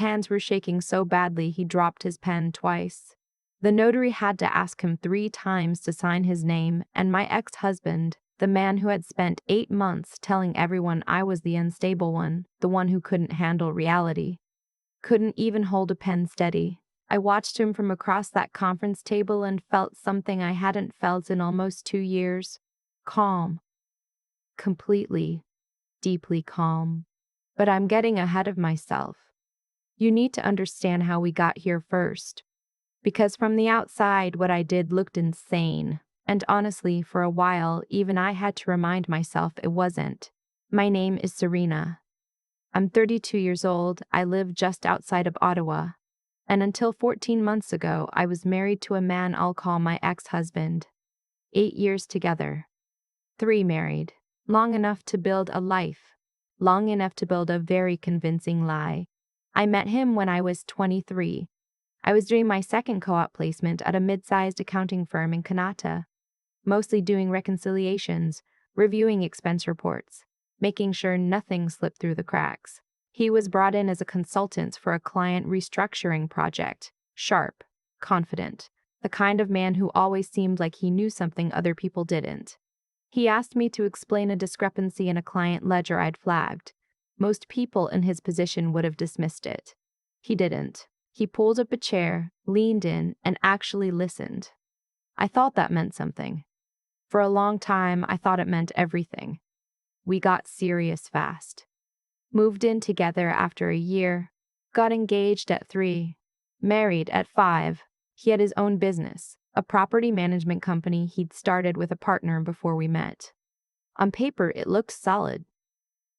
Hands were shaking so badly he dropped his pen twice. The notary had to ask him 3 times to sign his name, and my ex-husband, the man who had spent 8 months telling everyone I was the unstable one, the one who couldn't handle reality, couldn't even hold a pen steady. I watched him from across that conference table and felt something I hadn't felt in almost 2 years. Calm. Completely, deeply calm. But I'm getting ahead of myself. You need to understand how we got here first. Because from the outside, what I did looked insane. And honestly, for a while, even I had to remind myself it wasn't. My name is Serena. I'm 32 years old. I live just outside of Ottawa. And until 14 months ago, I was married to a man I'll call my ex-husband. 8 years together. 3 married. Long enough to build a life. Long enough to build a very convincing lie. I met him when I was 23. I was doing my second co-op placement at a mid-sized accounting firm in Kanata, mostly doing reconciliations, reviewing expense reports, making sure nothing slipped through the cracks. He was brought in as a consultant for a client restructuring project, sharp, confident, the kind of man who always seemed like he knew something other people didn't. He asked me to explain a discrepancy in a client ledger I'd flagged. Most people in his position would have dismissed it. He didn't. He pulled up a chair, leaned in, and actually listened. I thought that meant something. For a long time, I thought it meant everything. We got serious fast. Moved in together after a year. Got engaged at 3. Married at 5. He had his own business, a property management company he'd started with a partner before we met. On paper, it looked solid.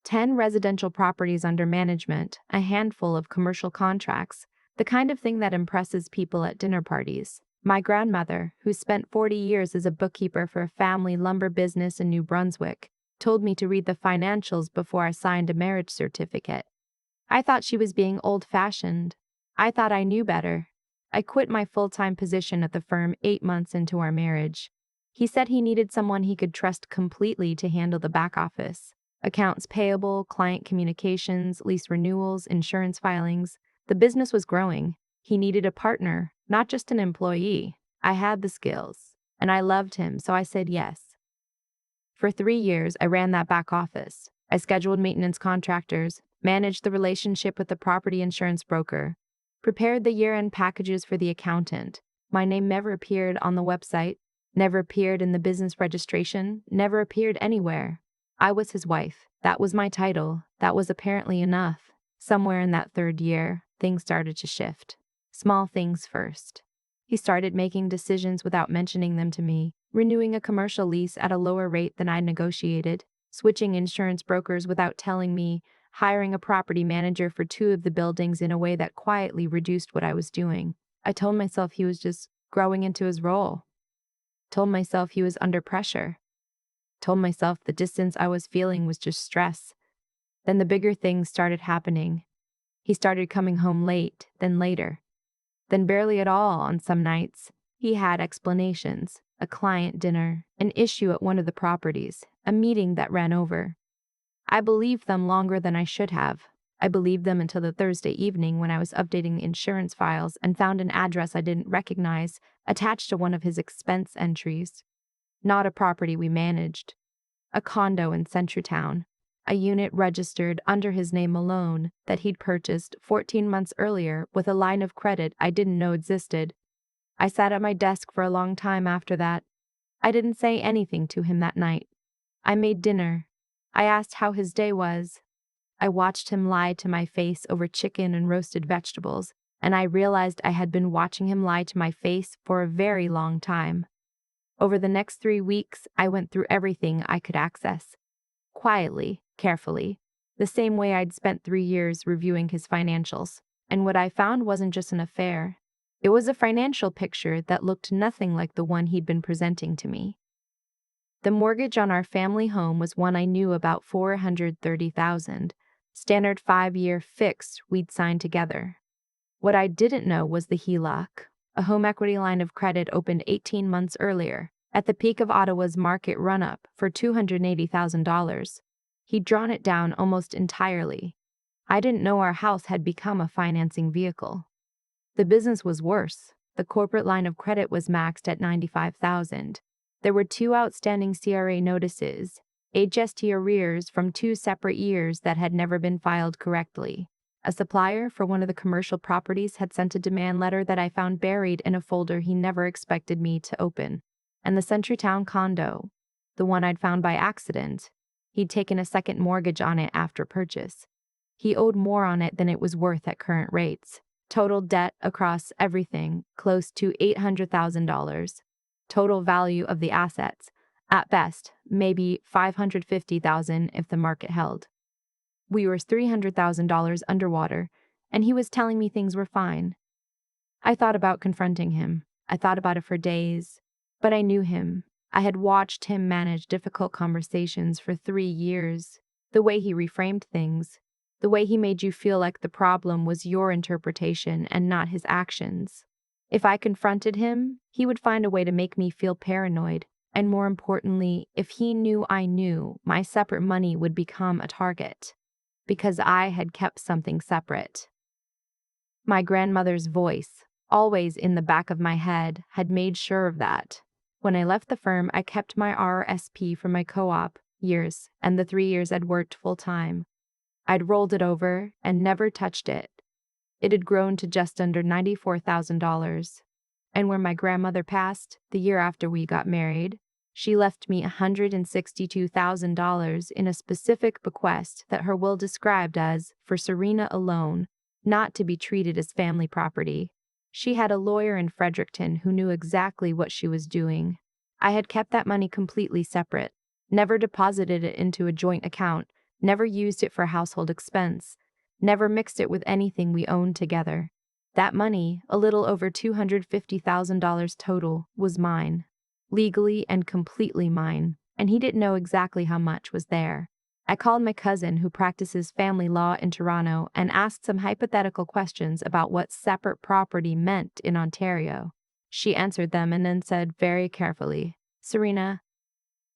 10 residential properties under management, a handful of commercial contracts, the kind of thing that impresses people at dinner parties. My grandmother, who spent 40 years as a bookkeeper for a family lumber business in New Brunswick, told me to read the financials before I signed a marriage certificate. I thought she was being old-fashioned. I thought I knew better. I quit my full-time position at the firm 8 months into our marriage. He said he needed someone he could trust completely to handle the back office. Accounts payable, client communications, lease renewals, insurance filings. The business was growing. He needed a partner, not just an employee. I had the skills, and I loved him, so I said yes. For 3 years, I ran that back office. I scheduled maintenance contractors, managed the relationship with the property insurance broker, prepared the year-end packages for the accountant. My name never appeared on the website, never appeared in the business registration, never appeared anywhere. I was his wife. That was my title. That was apparently enough. Somewhere in that 3rd year, things started to shift. Small things first. He started making decisions without mentioning them to me, renewing a commercial lease at a lower rate than I negotiated, switching insurance brokers without telling me, hiring a property manager for 2 of the buildings in a way that quietly reduced what I was doing. I told myself he was just growing into his role. Told myself he was under pressure. Told myself the distance I was feeling was just stress. Then the bigger things started happening. He started coming home late, then later. Then barely at all on some nights. He had explanations, a client dinner, an issue at one of the properties, a meeting that ran over. I believed them longer than I should have. I believed them until the Thursday evening when I was updating the insurance files and found an address I didn't recognize attached to one of his expense entries. Not a property we managed. A condo in Centretown. A unit registered under his name alone that he'd purchased 14 months earlier with a line of credit I didn't know existed. I sat at my desk for a long time after that. I didn't say anything to him that night. I made dinner. I asked how his day was. I watched him lie to my face over chicken and roasted vegetables, and I realized I had been watching him lie to my face for a very long time. Over the next 3 weeks, I went through everything I could access. Quietly, carefully, the same way I'd spent 3 years reviewing his financials. And what I found wasn't just an affair. It was a financial picture that looked nothing like the one he'd been presenting to me. The mortgage on our family home was one I knew about $430,000, standard 5-year fixed we'd signed together. What I didn't know was the HELOC, a home equity line of credit opened 18 months earlier, at the peak of Ottawa's market run-up for $280,000. He'd drawn it down almost entirely. I didn't know our house had become a financing vehicle. The business was worse. The corporate line of credit was maxed at $95,000. There were 2 outstanding CRA notices, HST arrears from 2 separate years that had never been filed correctly. A supplier for one of the commercial properties had sent a demand letter that I found buried in a folder he never expected me to open. And the Centurytown condo, the one I'd found by accident, he'd taken a second mortgage on it after purchase. He owed more on it than it was worth at current rates. Total debt across everything, close to $800,000. Total value of the assets, at best, maybe $550,000 if the market held. We were $300,000 underwater, and he was telling me things were fine. I thought about confronting him. I thought about it for days, but I knew him. I had watched him manage difficult conversations for 3 years. The way he reframed things, the way he made you feel like the problem was your interpretation and not his actions. If I confronted him, he would find a way to make me feel paranoid, and more importantly, if he knew I knew, my separate money would become a target. Because I had kept something separate. My grandmother's voice, always in the back of my head, had made sure of that. When I left the firm, I kept my RRSP from my co-op years and the 3 years I'd worked full-time. I'd rolled it over and never touched it. It had grown to just under $94,000. And when my grandmother passed, the year after we got married, she left me $162,000 in a specific bequest that her will described as for Serena alone, not to be treated as family property. She had a lawyer in Fredericton who knew exactly what she was doing. I had kept that money completely separate, never deposited it into a joint account, never used it for household expense, never mixed it with anything we owned together. That money, a little over $250,000 total, was mine. Legally and completely mine, and he didn't know exactly how much was there. I called my cousin who practices family law in Toronto and asked some hypothetical questions about what separate property meant in Ontario. She answered them and then said very carefully, "Serena,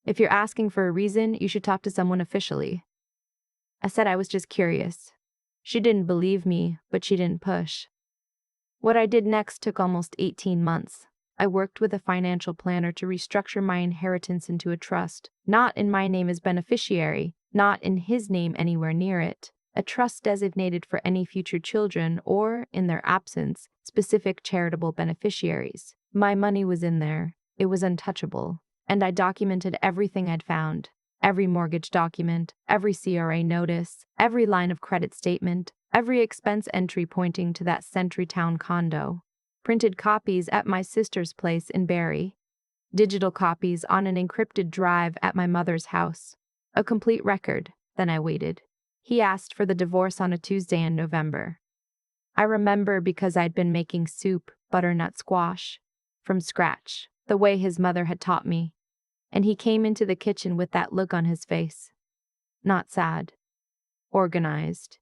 if you're asking for a reason, you should talk to someone officially." I said I was just curious. She didn't believe me, but she didn't push. What I did next took almost 18 months. I worked with a financial planner to restructure my inheritance into a trust, not in my name as beneficiary, not in his name anywhere near it, a trust designated for any future children or, in their absence, specific charitable beneficiaries. My money was in there. It was untouchable, and I documented everything I'd found. Every mortgage document, every CRA notice, every line of credit statement, every expense entry pointing to that Centurytown condo. Printed copies at my sister's place in Barrie. Digital copies on an encrypted drive at my mother's house. A complete record. Then I waited. He asked for the divorce on a Tuesday in November. I remember because I'd been making soup, butternut squash, from scratch, the way his mother had taught me. And he came into the kitchen with that look on his face. Not sad. Organized.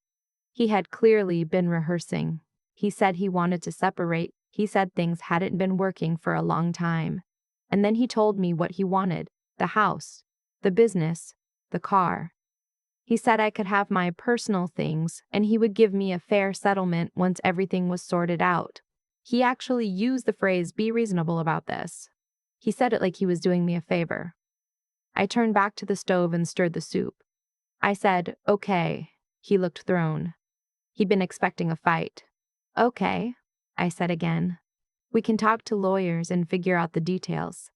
He had clearly been rehearsing. He said he wanted to separate. He said things hadn't been working for a long time. And then he told me what he wanted: the house, the business, the car. He said I could have my personal things and he would give me a fair settlement once everything was sorted out. He actually used the phrase, "Be reasonable about this." He said it like he was doing me a favor. I turned back to the stove and stirred the soup. I said, "Okay." He looked thrown. He'd been expecting a fight. "Okay," I said again. "We can talk to lawyers and figure out the details."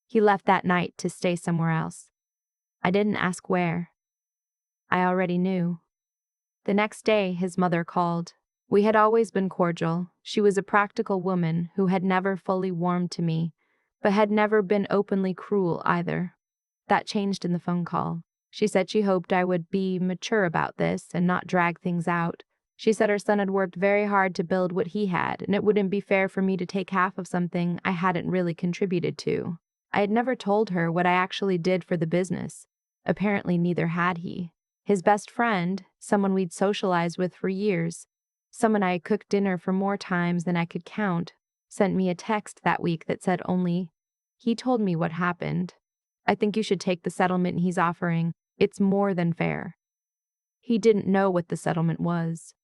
He left that night to stay somewhere else. I didn't ask where. I already knew. The next day, his mother called. We had always been cordial. She was a practical woman who had never fully warmed to me, but had never been openly cruel either. That changed in the phone call. She said she hoped I would be mature about this and not drag things out. She said her son had worked very hard to build what he had, and it wouldn't be fair for me to take half of something I hadn't really contributed to. I had never told her what I actually did for the business. Apparently neither had he. His best friend, someone we'd socialized with for years, someone I had cooked dinner for more times than I could count, sent me a text that week that said only, "He told me what happened. I think you should take the settlement he's offering. It's more than fair." He didn't know what the settlement was.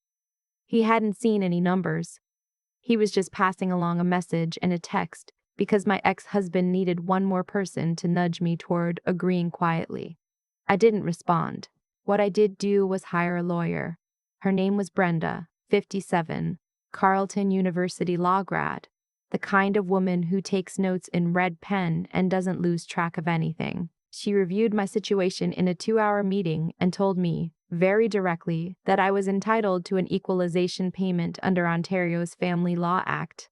He hadn't seen any numbers. He was just passing along a message and a text because my ex-husband needed one more person to nudge me toward agreeing quietly. I didn't respond. What I did do was hire a lawyer. Her name was Brenda, 57, Carleton University law grad, the kind of woman who takes notes in red pen and doesn't lose track of anything. She reviewed my situation in a 2-hour meeting and told me, very directly, that I was entitled to an equalization payment under Ontario's Family Law Act,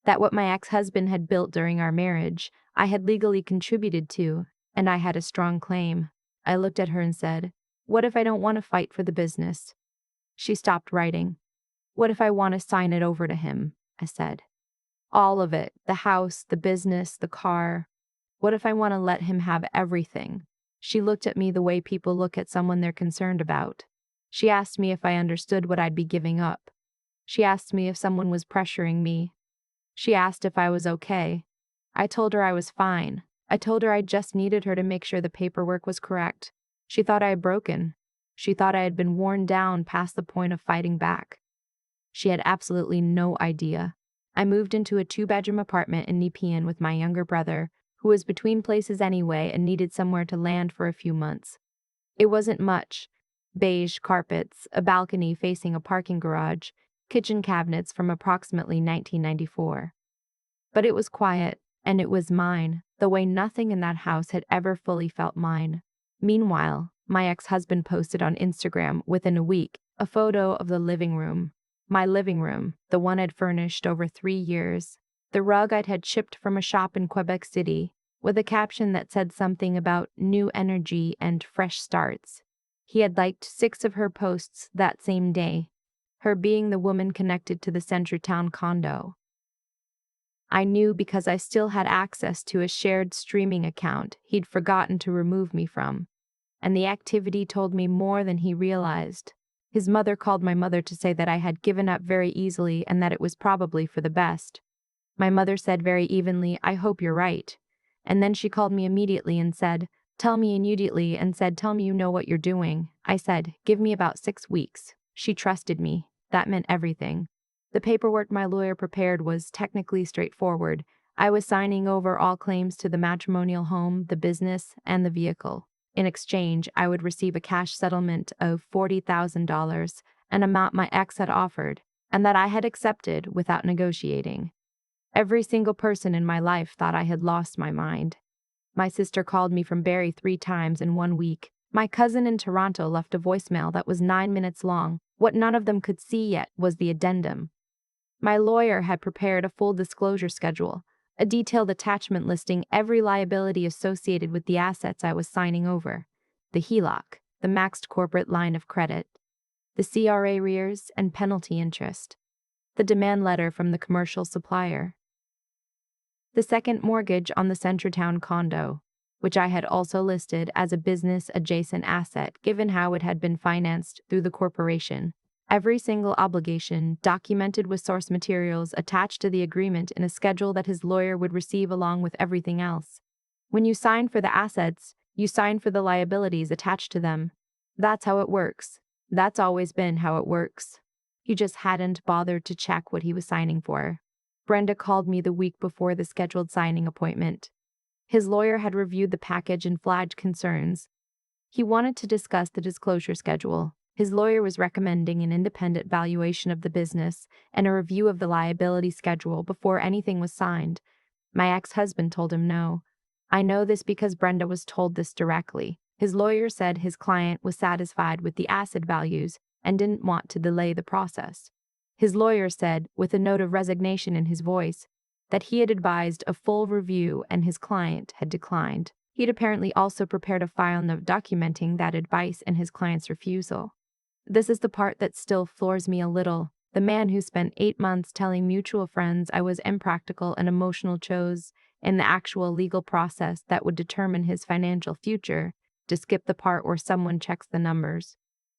that what my ex-husband had built during our marriage, I had legally contributed to, and I had a strong claim. I looked at her and said, "What if I don't want to fight for the business?" She stopped writing. "What if I want to sign it over to him?" I said. "All of it, the house, the business, the car. What if I want to let him have everything?" She looked at me the way people look at someone they're concerned about. She asked me if I understood what I'd be giving up. She asked me if someone was pressuring me. She asked if I was okay. I told her I was fine. I told her I just needed her to make sure the paperwork was correct. She thought I had broken. She thought I had been worn down past the point of fighting back. She had absolutely no idea. I moved into a 2-bedroom apartment in Nepean with my younger brother, who was between places anyway and needed somewhere to land for a few months. It wasn't much. Beige carpets, a balcony facing a parking garage, kitchen cabinets from approximately 1994. But it was quiet, and it was mine, the way nothing in that house had ever fully felt mine. Meanwhile, my ex-husband posted on Instagram within a week a photo of the living room. My living room, the one I'd furnished over 3 years. The rug I'd had shipped from a shop in Quebec City, with a caption that said something about new energy and fresh starts. He had liked 6 of her posts that same day, her being the woman connected to the Centretown condo. I knew because I still had access to a shared streaming account he'd forgotten to remove me from, and the activity told me more than he realized. His mother called my mother to say that I had given up very easily and that it was probably for the best. My mother said very evenly, "I hope you're right." And then she called me immediately and said, "Tell me immediately," and said, "Tell me you know what you're doing." I said, "Give me about 6 weeks." She trusted me. That meant everything. The paperwork my lawyer prepared was technically straightforward. I was signing over all claims to the matrimonial home, the business, and the vehicle. In exchange, I would receive a cash settlement of $40,000, an amount my ex had offered, and that I had accepted without negotiating. Every single person in my life thought I had lost my mind. My sister called me from Barrie 3 times in 1 week. My cousin in Toronto left a voicemail that was 9 minutes long. What none of them could see yet was the addendum. My lawyer had prepared a full disclosure schedule, a detailed attachment listing every liability associated with the assets I was signing over: the HELOC, the maxed corporate line of credit, the CRA arrears and penalty interest, the demand letter from the commercial supplier, the second mortgage on the Centretown condo, which I had also listed as a business-adjacent asset given how it had been financed through the corporation. Every single obligation, documented with source materials attached to the agreement in a schedule that his lawyer would receive along with everything else. When you sign for the assets, you sign for the liabilities attached to them. That's how it works. That's always been how it works. He just hadn't bothered to check what he was signing for. Brenda called me the week before the scheduled signing appointment. His lawyer had reviewed the package and flagged concerns. He wanted to discuss the disclosure schedule. His lawyer was recommending an independent valuation of the business and a review of the liability schedule before anything was signed. My ex-husband told him no. I know this because Brenda was told this directly. His lawyer said his client was satisfied with the asset values and didn't want to delay the process. His lawyer said, with a note of resignation in his voice, that he had advised a full review and his client had declined. He'd apparently also prepared a file note documenting that advice and his client's refusal. This is the part that still floors me a little. The man who spent 8 months telling mutual friends I was impractical and emotional chose, in the actual legal process that would determine his financial future, to skip the part where someone checks the numbers.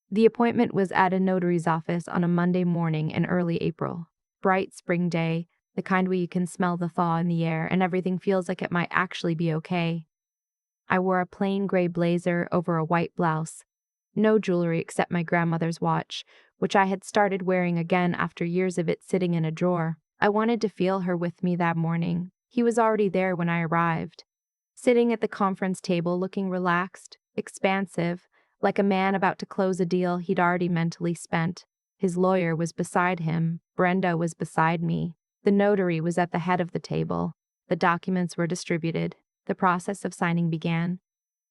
The appointment was at a notary's office on a Monday morning in early April. Bright spring day, the kind where you can smell the thaw in the air and everything feels like it might actually be okay. I wore a plain gray blazer over a white blouse. No jewelry except my grandmother's watch, which I had started wearing again after years of it sitting in a drawer. I wanted to feel her with me that morning. He was already there when I arrived, sitting at the conference table looking relaxed, expansive, like a man about to close a deal he'd already mentally spent. His lawyer was beside him. Brenda was beside me. The notary was at the head of the table. The documents were distributed. The process of signing began.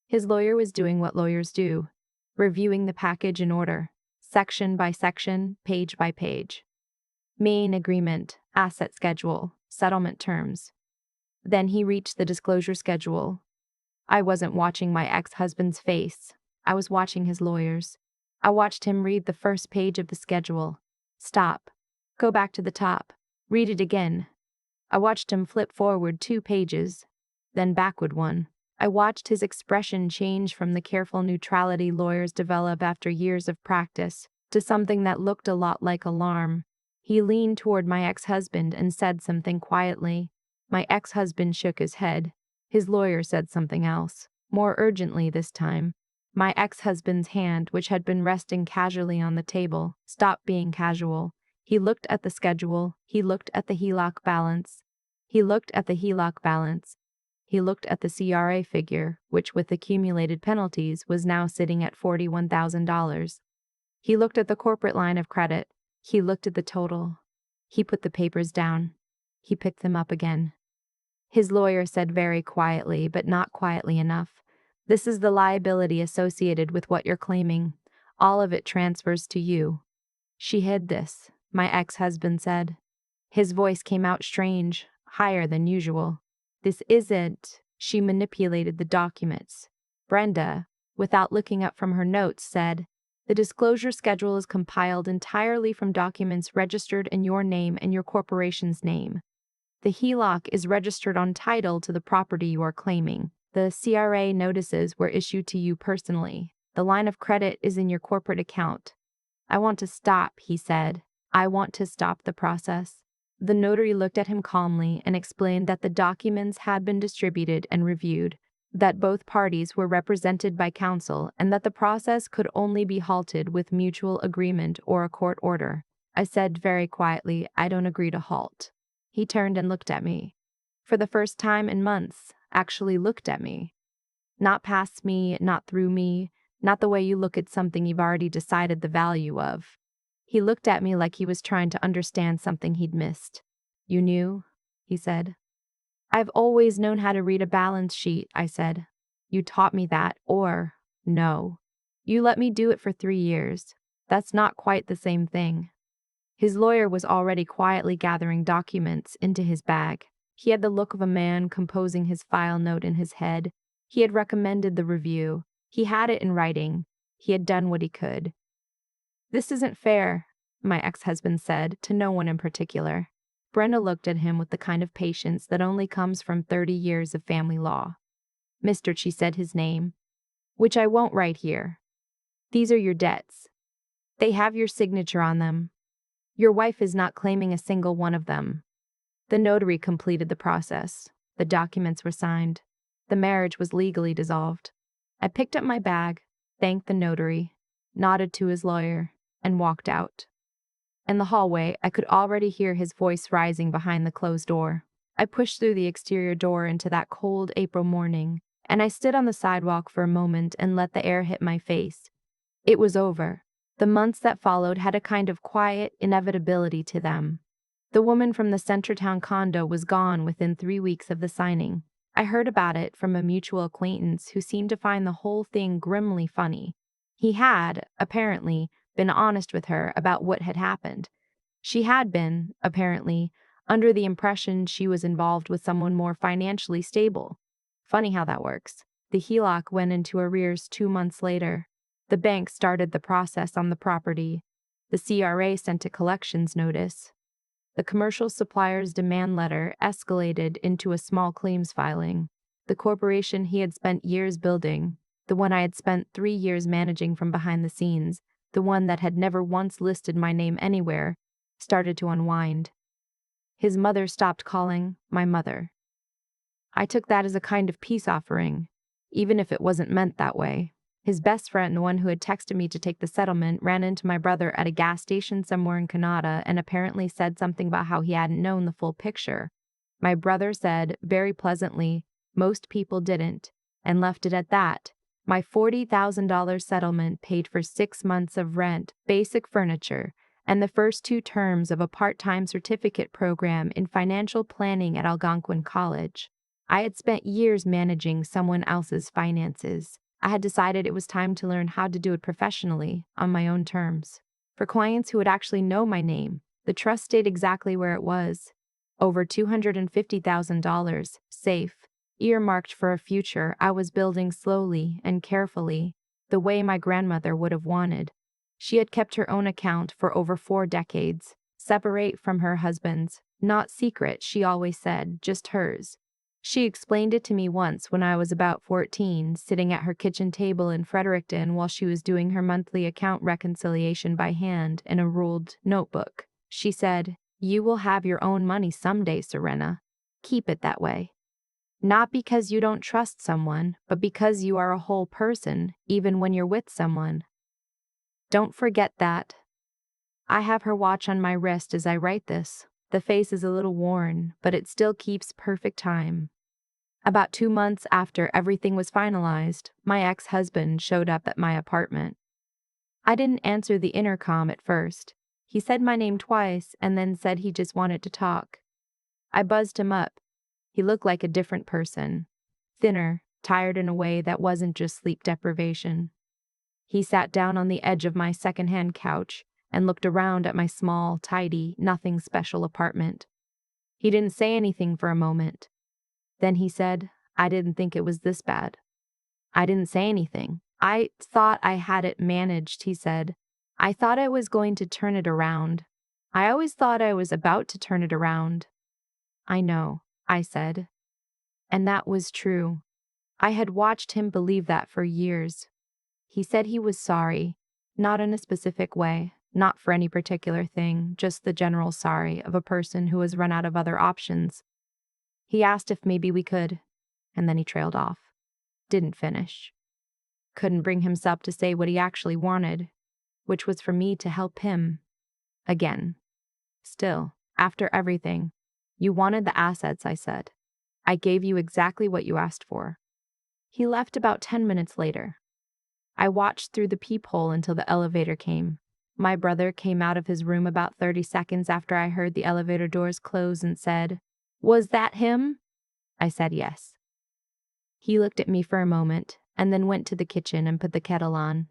His lawyer was doing what lawyers do, reviewing the package in order, section by section, page by page. Main agreement, asset schedule, settlement terms. Then he reached the disclosure schedule. I wasn't watching my ex-husband's face. I was watching his lawyer's. I watched him read the first page of the schedule. Stop. Go back to the top. Read it again. I watched him flip forward 2 pages, then backward 1. I watched his expression change from the careful neutrality lawyers develop after years of practice to something that looked a lot like alarm. He leaned toward my ex-husband and said something quietly. My ex-husband shook his head. His lawyer said something else, more urgently this time. My ex-husband's hand, which had been resting casually on the table, stopped being casual. He looked at the schedule. He looked at the HELOC balance. He looked at the HELOC balance. He looked at the CRA figure, which with accumulated penalties was now sitting at $41,000. He looked at the corporate line of credit. He looked at the total. He put the papers down. He picked them up again. His lawyer said very quietly, but not quietly enough, "This is the liability associated with what you're claiming. All of it transfers to you." "She hid this," my ex-husband said. His voice came out strange, higher than usual. "This isn't." She manipulated the documents. Brenda, without looking up from her notes, said, "The disclosure schedule is compiled entirely from documents registered in your name and your corporation's name. The HELOC is registered on title to the property you are claiming. The CRA notices were issued to you personally. The line of credit is in your corporate account." "I want to stop," he said. "I want to stop the process." The notary looked at him calmly and explained that the documents had been distributed and reviewed, that both parties were represented by counsel, and that the process could only be halted with mutual agreement or a court order. I said very quietly, "I don't agree to halt." He turned and looked at me. For the first time in months, actually looked at me. Not past me, not through me, not the way you look at something you've already decided the value of. He looked at me like he was trying to understand something he'd missed. "You knew?" he said. "I've always known how to read a balance sheet," I said. "You taught me that, or no. You let me do it for 3 years. That's not quite the same thing." His lawyer was already quietly gathering documents into his bag. He had the look of a man composing his file note in his head. He had recommended the review. He had it in writing. He had done what he could. "This isn't fair," my ex-husband said, to no one in particular. Brenda looked at him with the kind of patience that only comes from 30 years of family law. "Mr. She said his name, which I won't write here. These are your debts. They have your signature on them. Your wife is not claiming a single one of them." The notary completed the process. The documents were signed. The marriage was legally dissolved. I picked up my bag, thanked the notary, nodded to his lawyer, and walked out. In the hallway, I could already hear his voice rising behind the closed door. I pushed through the exterior door into that cold April morning, and I stood on the sidewalk for a moment and let the air hit my face. It was over. The months that followed had a kind of quiet inevitability to them. The woman from the Centertown condo was gone within 3 weeks of the signing. I heard about it from a mutual acquaintance who seemed to find the whole thing grimly funny. He had, apparently, been honest with her about what had happened. She had been, apparently, under the impression she was involved with someone more financially stable. Funny how that works. The HELOC went into arrears 2 months later. The bank started the process on the property. The CRA sent a collections notice. The commercial supplier's demand letter escalated into a small claims filing. The corporation he had spent years building, the one I had spent 3 years managing from behind the scenes, the one that had never once listed my name anywhere, started to unwind. His mother stopped calling my mother. I took that as a kind of peace offering, even if it wasn't meant that way. His best friend, the one who had texted me to take the settlement, ran into my brother at a gas station somewhere in Canada and apparently said something about how he hadn't known the full picture. My brother said, very pleasantly, most people didn't, and left it at that. My $40,000 settlement paid for 6 months of rent, basic furniture, and the first 2 terms of a part-time certificate program in financial planning at Algonquin College. I had spent years managing someone else's finances. I had decided it was time to learn how to do it professionally, on my own terms. For clients who would actually know my name, the trust stayed exactly where it was. Over $250,000, safe, earmarked for a future I was building slowly and carefully, the way my grandmother would have wanted. She had kept her own account for over 4 decades, separate from her husband's, not secret, she always said, just hers. She explained it to me once when I was about 14, sitting at her kitchen table in Fredericton while she was doing her monthly account reconciliation by hand in a ruled notebook. She said, "You will have your own money someday, Serena. Keep it that way. Not because you don't trust someone, but because you are a whole person, even when you're with someone. Don't forget that." I have her watch on my wrist as I write this. The face is a little worn, but it still keeps perfect time. About 2 months after everything was finalized, my ex-husband showed up at my apartment. I didn't answer the intercom at first. He said my name twice and then said he just wanted to talk. I buzzed him up. He looked like a different person. Thinner, tired in a way that wasn't just sleep deprivation. He sat down on the edge of my secondhand couch and looked around at my small, tidy, nothing special apartment. He didn't say anything for a moment. Then he said, "I didn't think it was this bad." I didn't say anything. "I thought I had it managed," he said. "I thought I was going to turn it around. I always thought I was about to turn it around." "I know," I said. And that was true. I had watched him believe that for years. He said he was sorry, not in a specific way, not for any particular thing, just the general sorry of a person who has run out of other options. He asked if maybe we could, and then he trailed off. Didn't finish. Couldn't bring himself to say what he actually wanted, which was for me to help him. Again. Still, after everything, "You wanted the assets," I said. "I gave you exactly what you asked for." He left about 10 minutes later. I watched through the peephole until the elevator came. My brother came out of his room about 30 seconds after I heard the elevator doors close and said, "Was that him?" I said yes. He looked at me for a moment and then went to the kitchen and put the kettle on.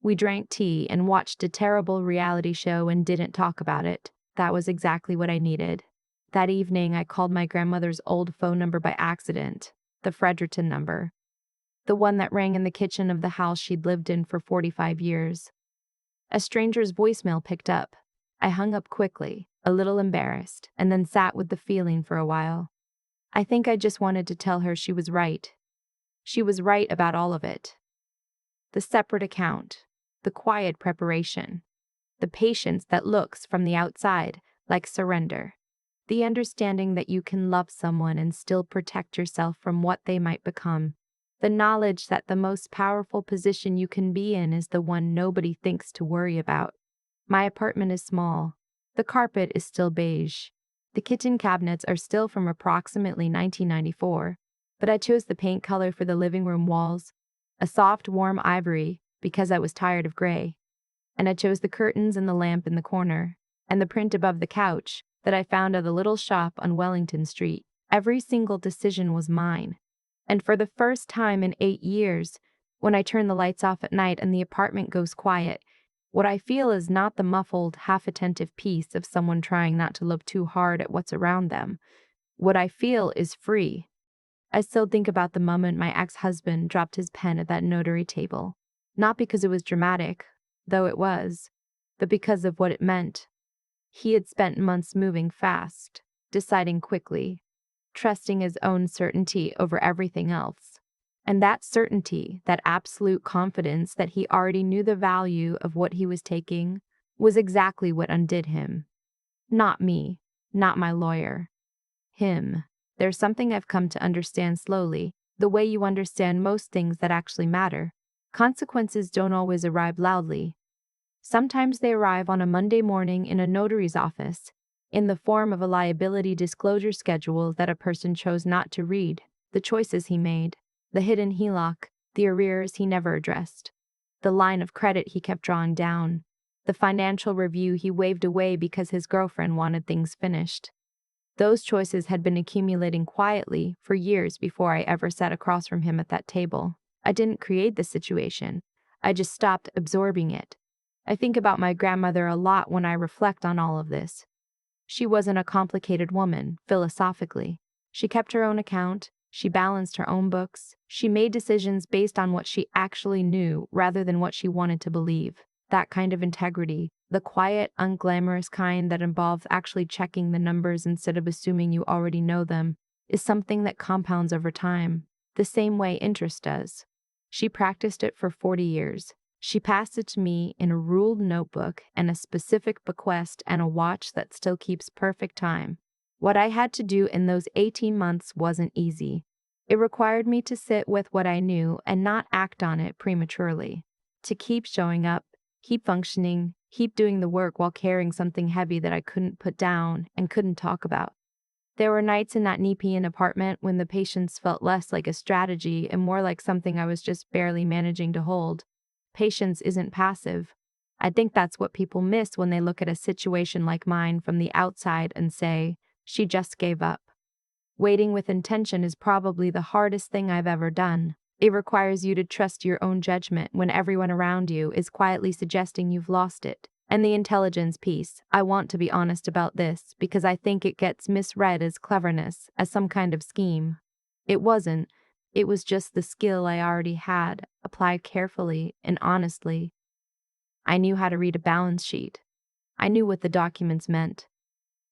We drank tea and watched a terrible reality show and didn't talk about it. That was exactly what I needed. That evening, I called my grandmother's old phone number by accident, the Fredericton number, the one that rang in the kitchen of the house she'd lived in for 45 years. A stranger's voicemail picked up. I hung up quickly, a little embarrassed, and then sat with the feeling for a while. I think I just wanted to tell her she was right. She was right about all of it. The separate account, the quiet preparation, the patience that looks from the outside like surrender, the understanding that you can love someone and still protect yourself from what they might become, the knowledge that the most powerful position you can be in is the one nobody thinks to worry about. My apartment is small. The carpet is still beige. The kitchen cabinets are still from approximately 1994, but I chose the paint color for the living room walls, a soft, warm ivory, because I was tired of gray. And I chose the curtains and the lamp in the corner, and the print above the couch that I found at the little shop on Wellington Street. Every single decision was mine. And for the first time in 8 years, when I turn the lights off at night and the apartment goes quiet, what I feel is not the muffled, half-attentive peace of someone trying not to look too hard at what's around them. What I feel is free. I still think about the moment my ex-husband dropped his pen at that notary table. Not because it was dramatic, though it was, but because of what it meant. He had spent months moving fast, deciding quickly, trusting his own certainty over everything else. And that certainty, that absolute confidence that he already knew the value of what he was taking, was exactly what undid him. Not me, not my lawyer. Him. There's something I've come to understand slowly, the way you understand most things that actually matter. Consequences don't always arrive loudly. Sometimes they arrive on a Monday morning in a notary's office, in the form of a liability disclosure schedule that a person chose not to read, the choices he made, the hidden HELOC, the arrears he never addressed, the line of credit he kept drawing down, the financial review he waved away because his girlfriend wanted things finished. Those choices had been accumulating quietly for years before I ever sat across from him at that table. I didn't create the situation. I just stopped absorbing it. I think about my grandmother a lot when I reflect on all of this. She wasn't a complicated woman, philosophically. She kept her own account, she balanced her own books, she made decisions based on what she actually knew rather than what she wanted to believe. That kind of integrity, the quiet, unglamorous kind that involves actually checking the numbers instead of assuming you already know them, is something that compounds over time, the same way interest does. She practiced it for 40 years. She passed it to me in a ruled notebook and a specific bequest and a watch that still keeps perfect time. What I had to do in those 18 months wasn't easy. It required me to sit with what I knew and not act on it prematurely. To keep showing up, keep functioning, keep doing the work while carrying something heavy that I couldn't put down and couldn't talk about. There were nights in that Nepean apartment when the patience felt less like a strategy and more like something I was just barely managing to hold. Patience isn't passive. I think that's what people miss when they look at a situation like mine from the outside and say, she just gave up. Waiting with intention is probably the hardest thing I've ever done. It requires you to trust your own judgment when everyone around you is quietly suggesting you've lost it. And the intelligence piece, I want to be honest about this because I think it gets misread as cleverness, as some kind of scheme. It wasn't. It was just the skill I already had, applied carefully and honestly. I knew how to read a balance sheet. I knew what the documents meant.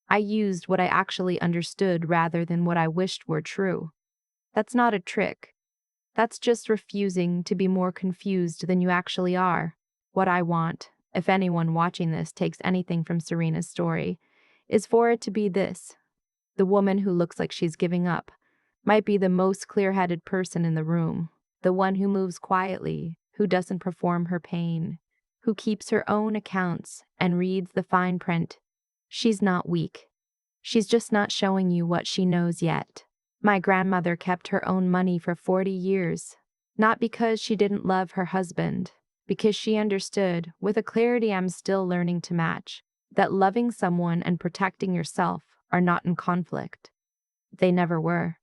I used what I actually understood rather than what I wished were true. That's not a trick. That's just refusing to be more confused than you actually are. What I want, if anyone watching this takes anything from Serena's story, is for it to be this. The woman who looks like she's giving up might be the most clear-headed person in the room, the one who moves quietly, who doesn't perform her pain, who keeps her own accounts and reads the fine print. She's not weak. She's just not showing you what she knows yet. My grandmother kept her own money for 40 years, not because she didn't love her husband, because she understood, with a clarity I'm still learning to match, that loving someone and protecting yourself are not in conflict. They never were.